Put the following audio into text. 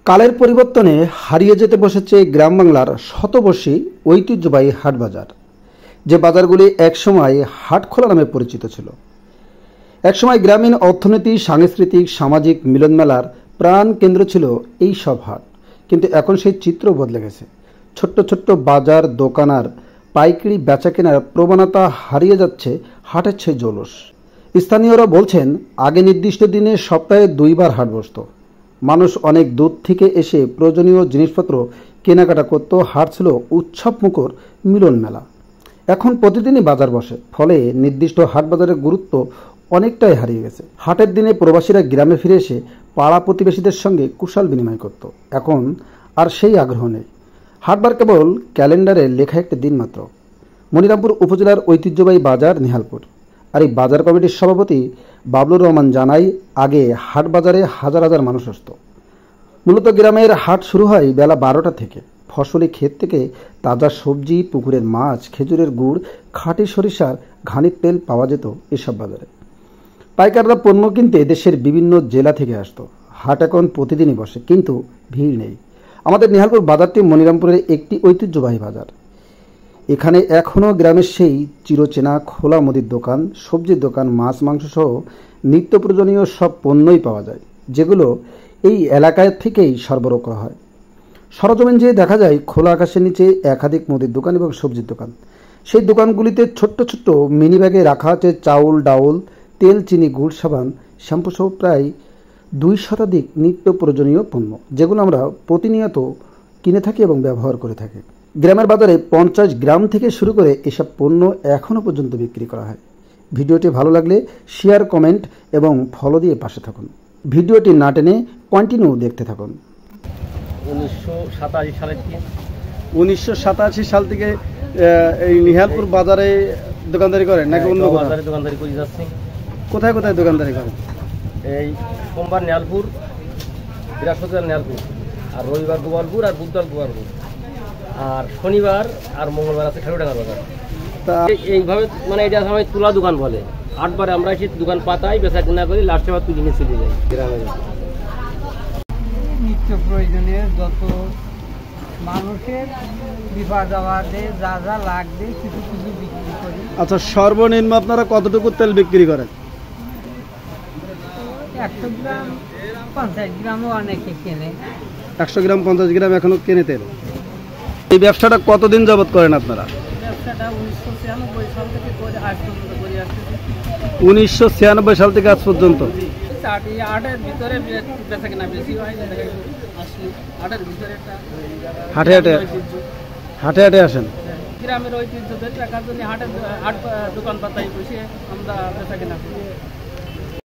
কালের পরিবর্তনে হারিয়ে যেতে বসেছে গ্রাম বাংলার শতবর্ষী ঐতিহ্যবাহী হাট বাজার। যে বাজারগুলি একসময় হাট খোলা নামে পরিচিত ছিল। একসময় গ্রামীণ অর্থনীতি, সাংস্কৃতিক, সামাজিক মিলন মেলার প্রাণ কেন্দ্র ছিল এই সব হাট। কিন্তু এখন সেই চিত্র বদলে গেছে। ছোট্ট ছোট্ট বাজার, দোকান আর পাইকারি বেচা কেনার প্রবণতা হারিয়ে যাচ্ছে হাটের সেই জৌলুস। স্থানীয়রা বলছেন, আগে নির্দিষ্ট দিনে সপ্তাহে 2 বার হাট বসত। মানুষ অনেক দূর থেকে এসে প্রয়োজনীয় জিনিসপত্র কেনাকাটা করত। হাট ছিল উৎসবমুখর মিলন মেলা। এখন প্রতিদিনই বাজার বসে, ফলে নির্দিষ্ট হাট বাজারের গুরুত্ব অনেকটাই হারিয়ে গেছে। হাটের দিনে প্রবাসীরা গ্রামে ফিরে এসে পাড়া প্রতিবেশীদের সঙ্গে কুশল বিনিময় করত। এখন আর সেই আগ্রহ নেই। হাটবার কেবল ক্যালেন্ডারে লেখা একটা দিন মাত্র। মনিরামপুর উপজেলার ঐতিহ্যবাহী বাজার নিহালপুর। আর এই বাজার কমিটির সভাপতি বাবলুর রহমান জানাই, আগে হাট বাজারে হাজার হাজার মানুষ আসত। মূলত গ্রামের হাট শুরু হয় বেলা 12টা থেকে। ফসলি ক্ষেত থেকে তাজা সবজি, পুকুরের মাছ, খেজুরের গুড়, খাঁটি সরিষার ঘানির তেল পাওয়া যেত এসব বাজারে। পাইকাররা পণ্য কিনতে দেশের বিভিন্ন জেলা থেকে আসতো। হাট এখন প্রতিদিনই বসে, কিন্তু ভিড় নেই। আমাদের নিহালপুর বাজারটি মনিরামপুরের একটি ঐতিহ্যবাহী বাজার। এখানে এখনও গ্রামের সেই চিরচেনা খোলা মুদির দোকান, সবজির দোকান, মাছ মাংস সহ নিত্য প্রয়োজনীয় সব পণ্যই পাওয়া যায়, যেগুলো এই এলাকায় থেকেই সরবরাহ করা হয়। সরজমিন যেয়ে দেখা যায় খোলা আকাশের নিচে একাধিক মুদির দোকান এবং সবজির দোকান। সেই দোকানগুলিতে ছোট্ট ছোট্ট মিনি ব্যাগে রাখা আছে চাউল, ডাউল, তেল, চিনি, গুড়, সাবান, শ্যাম্পু সহ প্রায় 2 শতাধিক নিত্য প্রয়োজনীয় পণ্য, যেগুলো আমরা প্রতিনিয়ত কিনে থাকি এবং ব্যবহার করে থাকি। গ্রামের বাজারে 50 গ্রাম থেকে শুরু করে এসব পণ্য এখনও পর্যন্ত বিক্রি করা হয়। ভিডিওটি ভালো লাগলে শেয়ার, কমেন্ট এবং ফলো দিয়ে পাশে থাকুন। ভিডিওটি না টেনে কন্টিনিউ দেখতে থাকুন। 1987 সাল থেকে এই নিহালপুর বাজারে দোকানদারি করেন নাকি অন্য বাজারে দোকানদারি করে যাচ্ছি? কোথায় কোথায় দোকানদারি করেন? এই সোমবার নিহালপুর, বৃহস্পতিবার নিহালপুর, আর রবিবার গোপালপুর, আর বুধবার গোপালপুর, আর শনিবার আর মঙ্গলবার আছে ঠাকুরডাঙ্গার বাজার। এইভাবে মানে এটা সবাই তুলা দোকান বলে। 8 বারে আমরা এসে দোকান পাতাই, বেচা কেনা করি, লাস্টে আবার তুলে নিয়ে চলে যাই গ্রামে। নিত্য প্রয়োজনীয় যত মানুষের বিপদ আপদে যা যা লাগবে কিছু কিছু বিক্রি করি। আচ্ছা, সর্বনিম্ন আপনারা কতটুকু তেল বিক্রি করেন? 100 গ্রাম, 50 গ্রামও অনেকে কেনে। 100 গ্রাম, 50 গ্রাম এখনো কেনে তেল। এই ব্যবসাটা কতদিন যাবত করেন আপনারা? ব্যবসাটা 1996 সাল থেকে করে আজ পর্যন্ত করে আসতেছি। 1996 সাল থেকে আজ পর্যন্ত? 8-এর ভিতরে বেচা কেনা বেশি হয়। 8-এর ভিতরে হাটে হাটে আসেন? গ্রামের ঐতিহ্য ধরে রাখার জন্য হাট দোকান পাতায় বসে আমরা বেচা কেনা করি।